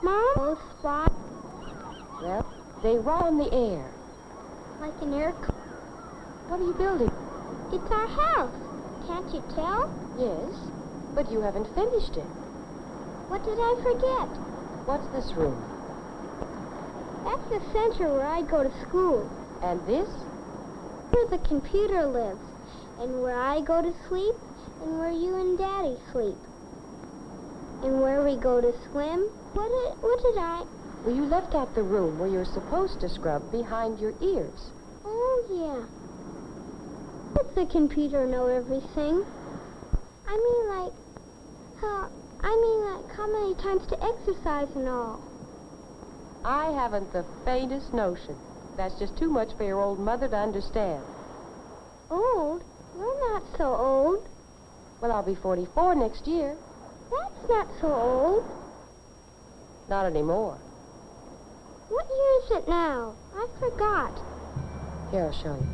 Mom? Spot? Well, they run in the air. Like an aircraft? What are you building? It's our house. Can't you tell? Yes, but you haven't finished it. What did I forget? What's this room? That's the center where I go to school. And this? Where the computer lives. And where I go to sleep. And where you and Daddy sleep. And where we go to swim. What did I... Well, you left out the room where you're supposed to scrub behind your ears. Oh, yeah. Does the computer know everything? I mean, like how many times to exercise and all. I haven't the faintest notion. That's just too much for your old mother to understand. Old? You're not so old. Well, I'll be 44 next year. That's not so old. Not anymore. What year is it now? I forgot. Here, I'll show you.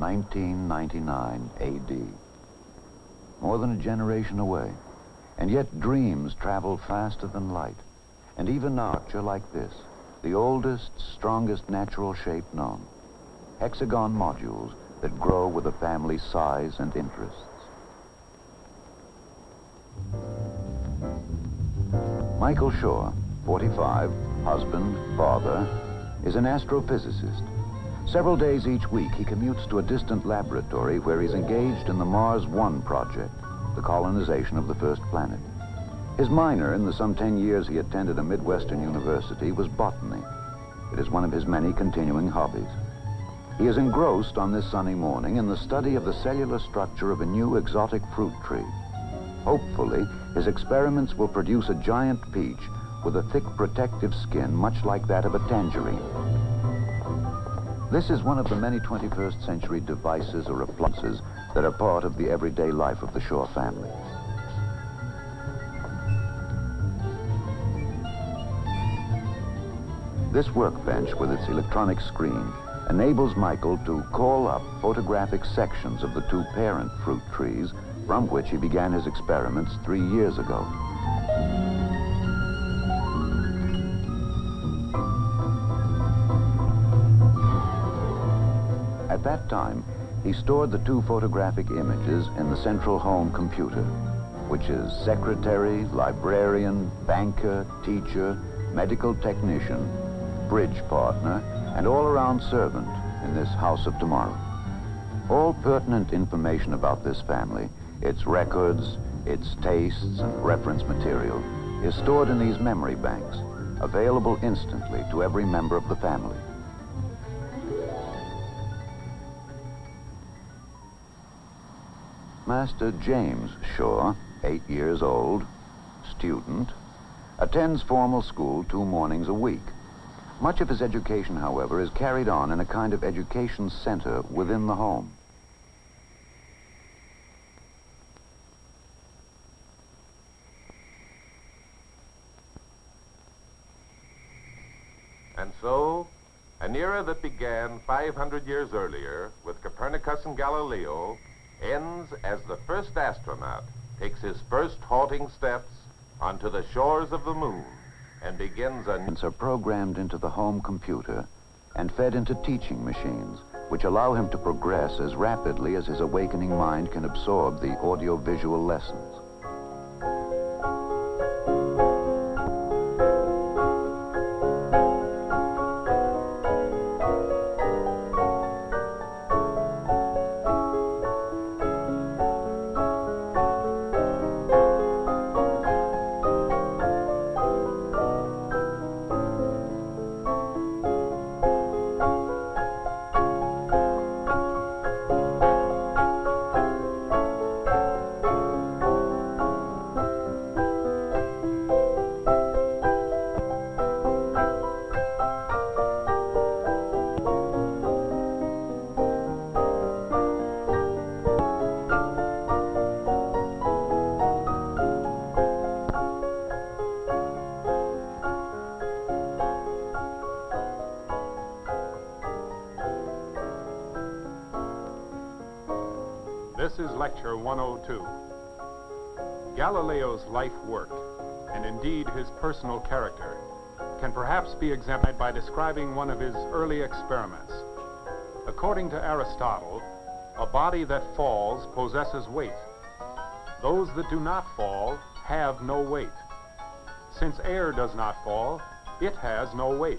(1999 AD). More than a generation away, and yet dreams travel faster than light. And even arch are like this, the oldest, strongest natural shape known. Hexagon modules that grow with a family's size and interests. Michael Shaw, 45, husband, father, is an astrophysicist. Several days each week, he commutes to a distant laboratory where he's engaged in the Mars One project, the colonization of the first planet. His minor in the some 10 years he attended a Midwestern university was botany. It is one of his many continuing hobbies. He is engrossed on this sunny morning in the study of the cellular structure of a new exotic fruit tree. Hopefully, his experiments will produce a giant peach with a thick protective skin much like that of a tangerine. This is one of the many 21st century devices or appliances that are part of the everyday life of the Shaw family. This workbench with its electronic screen enables Michael to call up photographic sections of the two parent fruit trees from which he began his experiments 3 years ago. At that time, he stored the two photographic images in the central home computer, which is secretary, librarian, banker, teacher, medical technician, bridge partner, and all-around servant in this house of tomorrow. All pertinent information about this family, its records, its tastes, and reference material, is stored in these memory banks, available instantly to every member of the family. Master James Shaw, 8 years old, student, attends formal school 2 mornings a week. Much of his education, however, is carried on in a kind of education center within the home. And so, an era that began 500 years earlier with Copernicus and Galileo ends as the first astronaut takes his first halting steps onto the shores of the moon and begins a... Are programmed into the home computer and fed into teaching machines, which allow him to progress as rapidly as his awakening mind can absorb the audio-visual lessons. This is Lecture 102. Galileo's life work, and indeed his personal character, can perhaps be examined by describing one of his early experiments. According to Aristotle, a body that falls possesses weight. Those that do not fall have no weight. Since air does not fall, it has no weight.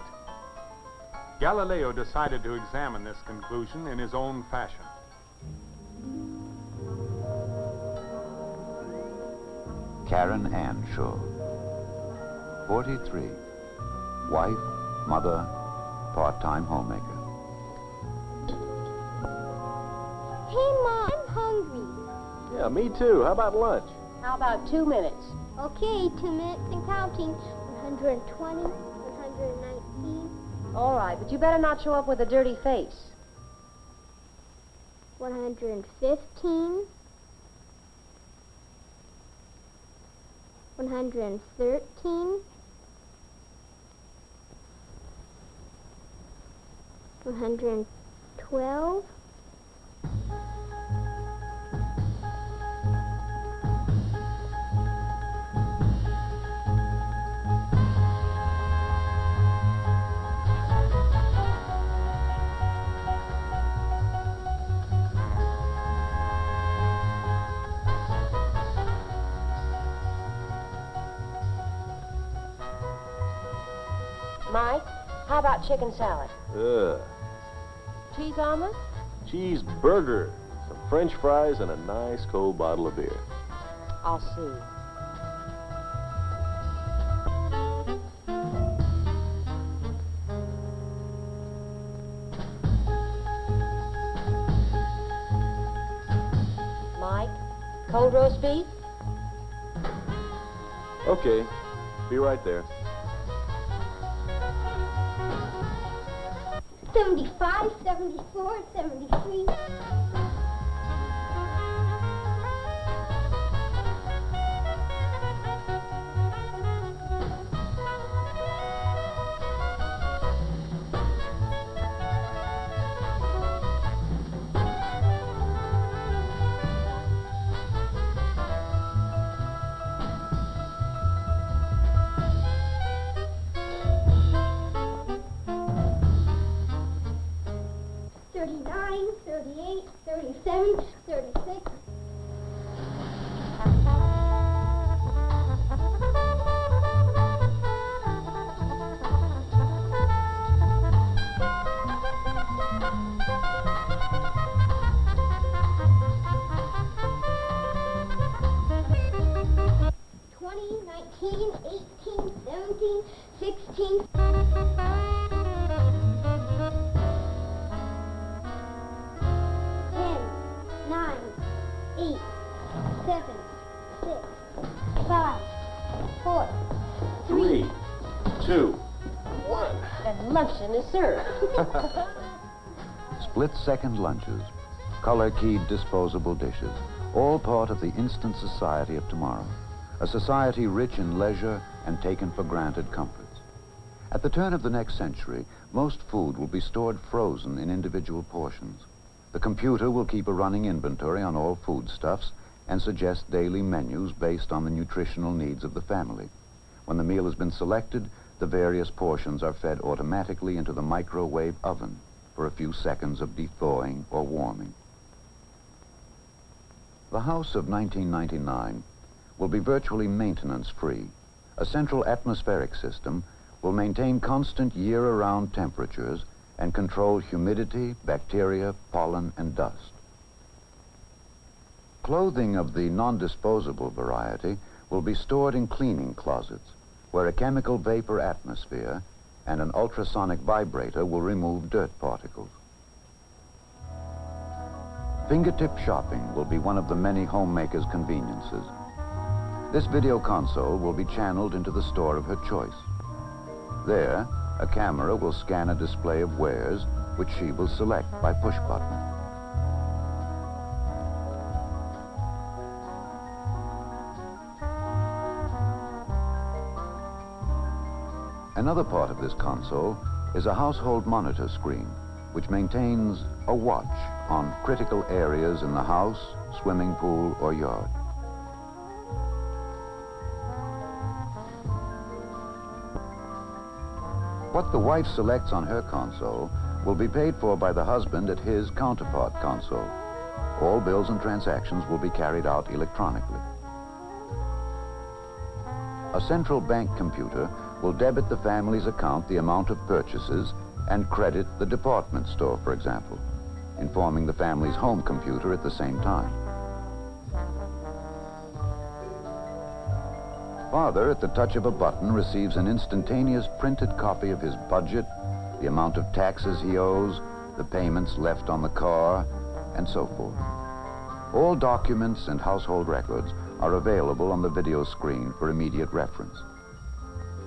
Galileo decided to examine this conclusion in his own fashion. Karen Ann Shaw, 43, wife, mother, part-time homemaker. Hey, Mom, I'm hungry. Yeah, me too. How about lunch? How about 2 minutes? Okay, 2 minutes and counting. 120, 119. All right, but you better not show up with a dirty face. 115. 113. 112. Mike, how about chicken salad? Cheese omelet? Cheeseburger, some French fries, and a nice cold bottle of beer. I'll see. Mike, cold roast beef? Okay, be right there. 75, 74, 73. $39, $38, $37, $36. $20, $19, $18, $17, $16. 9, 8, 7, 6, 5, 4, 3, 2, 1. And luncheon is served. Split-second lunches, color-keyed disposable dishes, all part of the instant society of tomorrow, a society rich in leisure and taken for granted comforts. At the turn of the next century, most food will be stored frozen in individual portions. The computer will keep a running inventory on all foodstuffs and suggest daily menus based on the nutritional needs of the family. When the meal has been selected, the various portions are fed automatically into the microwave oven for a few seconds of thawing or warming. The house of 1999 will be virtually maintenance-free. A central atmospheric system will maintain constant year-round temperatures and control humidity, bacteria, pollen, and dust. Clothing of the non-disposable variety will be stored in cleaning closets, where a chemical vapor atmosphere and an ultrasonic vibrator will remove dirt particles. Fingertip shopping will be one of the many homemakers' conveniences. This video console will be channeled into the store of her choice. There, a camera will scan a display of wares, which she will select by push button. Another part of this console is a household monitor screen, which maintains a watch on critical areas in the house, swimming pool, or yard. What the wife selects on her console will be paid for by the husband at his counterpart console. All bills and transactions will be carried out electronically. A central bank computer will debit the family's account the amount of purchases and credit the department store, for example, informing the family's home computer at the same time. Father, at the touch of a button, receives an instantaneous printed copy of his budget, the amount of taxes he owes, the payments left on the car, and so forth. All documents and household records are available on the video screen for immediate reference.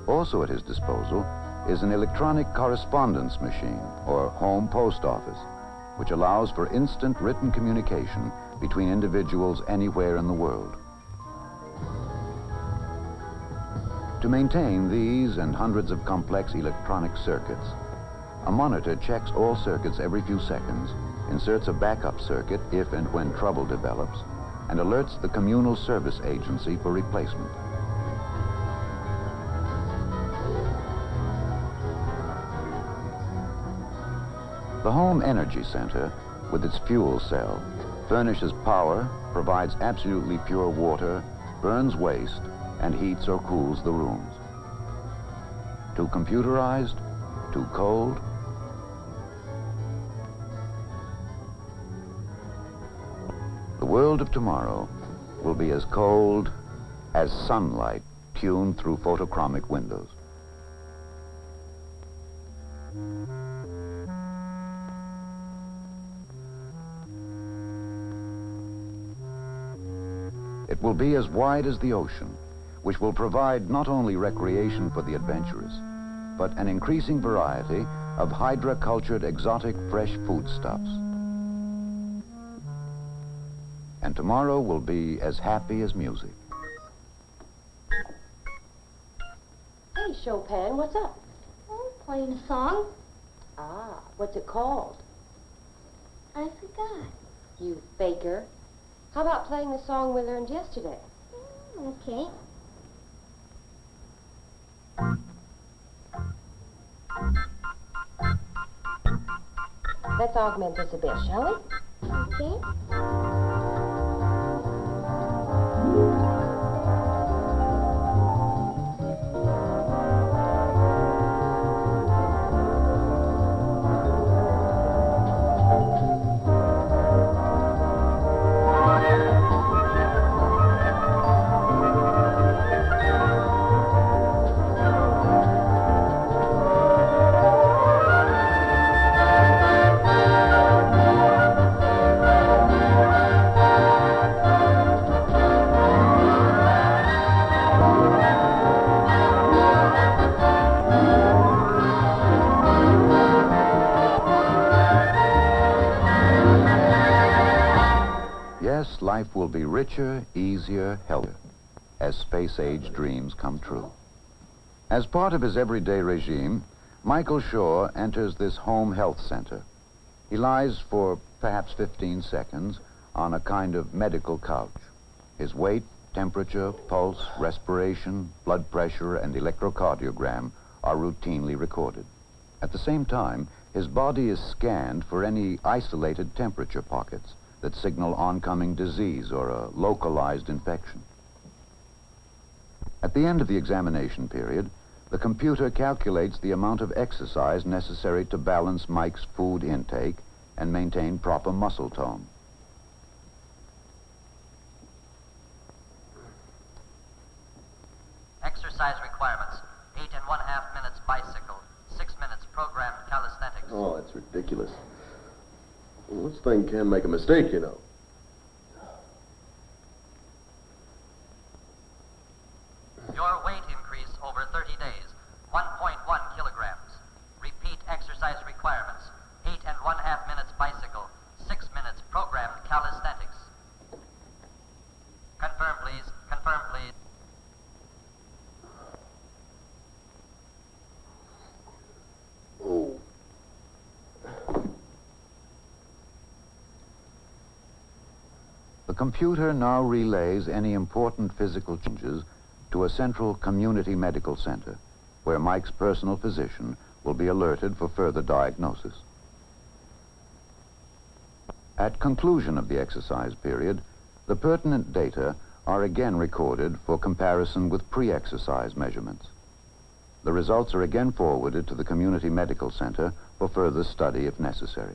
Also at his disposal is an electronic correspondence machine, or home post office, which allows for instant written communication between individuals anywhere in the world. To maintain these and hundreds of complex electronic circuits, a monitor checks all circuits every few seconds, inserts a backup circuit if and when trouble develops, and alerts the communal service agency for replacement. The Home Energy Center, with its fuel cell, furnishes power, provides absolutely pure water, burns waste, and heats or cools the rooms. Too computerized? Too cold? The world of tomorrow will be as cold as sunlight tuned through photochromic windows. It will be as wide as the ocean, which will provide not only recreation for the adventurous, but an increasing variety of hydra-cultured exotic fresh foodstuffs. And tomorrow will be as happy as music. Hey, Chopin, what's up? Oh, playing a song. Ah, what's it called? I forgot. You faker. How about playing the song we learned yesterday? Okay. Let's augment this a bit, shall we? Okay. Yes, life will be richer, easier, healthier, as space-age dreams come true. As part of his everyday regime, Michael Shaw enters this home health center. He lies for perhaps 15 seconds on a kind of medical couch. His weight, temperature, pulse, respiration, blood pressure, and electrocardiogram are routinely recorded. At the same time, his body is scanned for any isolated temperature pockets that signal oncoming disease or a localized infection. At the end of the examination period, the computer calculates the amount of exercise necessary to balance Mike's food intake and maintain proper muscle tone. Exercise requirements: 8.5 minutes bicycle, 6 minutes programmed calisthenics. Oh, that's ridiculous. Well, this thing can make a mistake, you know. Your weight increase over 30 days, 1.1 kilograms. Repeat exercise requirements: 8.5 minutes bicycle, 6 minutes programmed calisthenics. Confirm, please. Confirm, please. Oh. The computer now relays any important physical changes to a central community medical center, where Mike's personal physician will be alerted for further diagnosis. At conclusion of the exercise period, the pertinent data are again recorded for comparison with pre-exercise measurements. The results are again forwarded to the community medical center for further study if necessary.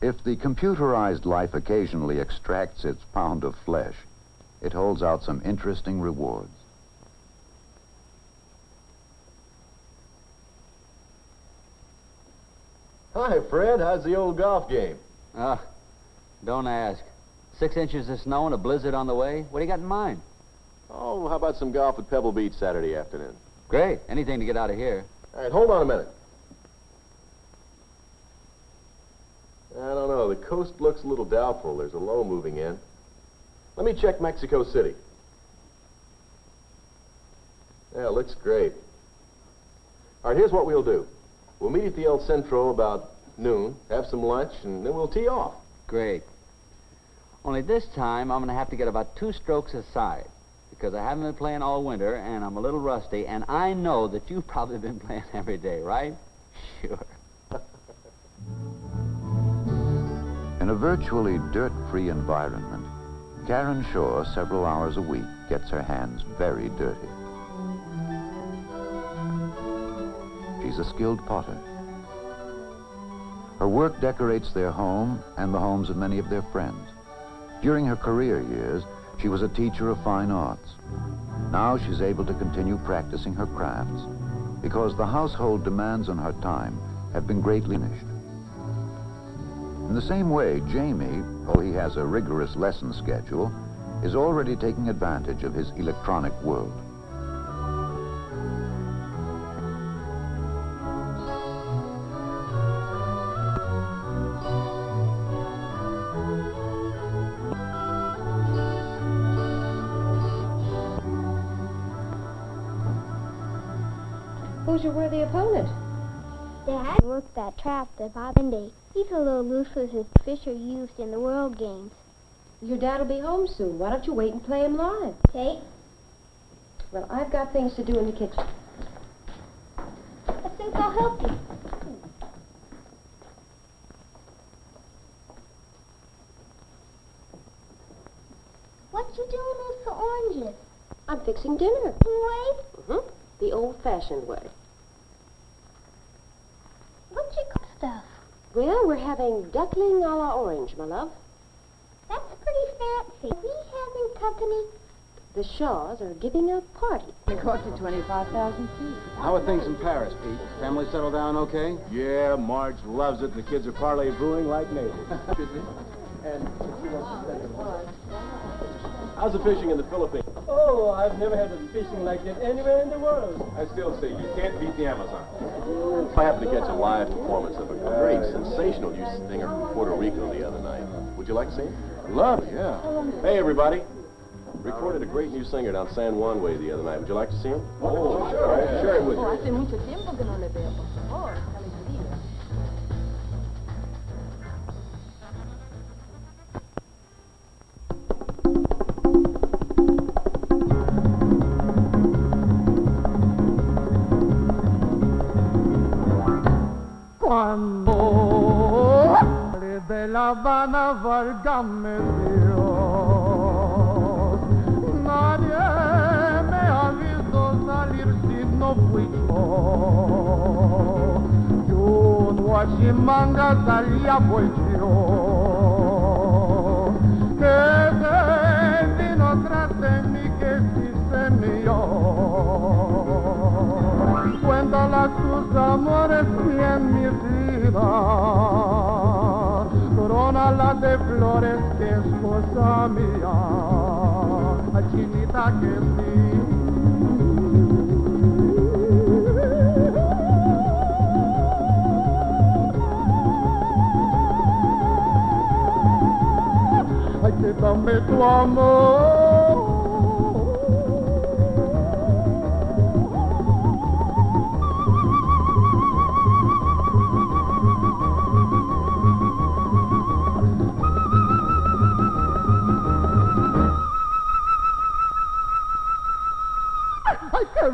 If the computerized life occasionally extracts its pound of flesh, it holds out some interesting rewards. Hi, Fred. How's the old golf game? Don't ask. 6 inches of snow and a blizzard on the way. What do you got in mind? Oh, how about some golf at Pebble Beach Saturday afternoon? Great. Anything to get out of here. All right, hold on a minute. I don't know. The coast looks a little doubtful. There's a low moving in. Let me check Mexico City. Yeah, it looks great. All right, here's what we'll do. We'll meet at the El Centro about noon, have some lunch, and then we'll tee off. Great. Only this time, I'm going to have to get about 2 strokes aside, because I haven't been playing all winter, and I'm a little rusty, and I know that you've probably been playing every day, right? Sure. In a virtually dirt-free environment, Karen Shaw, several hours a week, gets her hands very dirty. She's a skilled potter. Her work decorates their home and the homes of many of their friends. During her career years, she was a teacher of fine arts. Now she's able to continue practicing her crafts because the household demands on her time have been greatly diminished. In the same way, Jamie, though he has a rigorous lesson schedule, is already taking advantage of his electronic world. Who's your worthy opponent? Dad worked that trap that Bob Indy. He's a little loose with his fish are used in the World Games. Your dad will be home soon. Why don't you wait and play him live? Kate, Well, I've got things to do in the kitchen. I think I'll help you. What you doing with the oranges? I'm fixing dinner. Wait, The old-fashioned way. what you call stuff? Well, we're having duckling a la orange, my love. That's pretty fancy. Are we having company? The Shaws are giving a party. It cost you 25,000 feet. How are things in Paris, Pete? Family settled down okay? Yeah, Marge loves it, and the kids are parley-vooing like neighbors. How's the fishing in the Philippines? Oh, I've never had a fishing like that anywhere in the world. I still say you can't beat the Amazon. I happened to catch a live performance of a great, sensational youth singer from Puerto Rico the other night. Would you like to see him? Love it, yeah. Hey, everybody. Recorded a great new singer down San Juan way the other night. Would you like to see him? Oh, sure. Share it with you. Hace mucho tiempo que no le veo, por favor. Qué alegría. Cuando de La Habana, válgame Dios, nadie me ha visto salir si no fui yo. Yo en Huachimanga salía pues yo, que se vino tras de mí que sí se mío. Cuéntala tus amores y en mi vida, corónala de flores que es cosa mía, chinita que sí. Ay, que dame tu amor.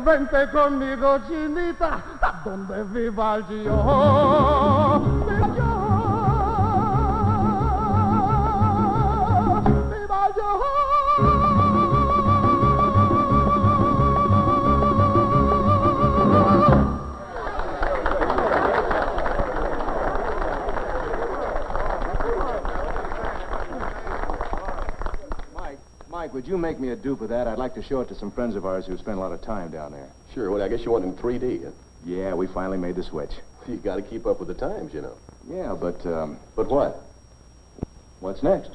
vente conmigo, chinita, donde viva yo. Viva yo. Viva yo. Mike, would you make me a dupe of that? I'd like to show it to some friends of ours who spend a lot of time down there. Sure. Well, I guess you want it in 3D, huh? Yeah, we finally made the switch. You got to keep up with the times, you know. Yeah, but But what? what's next?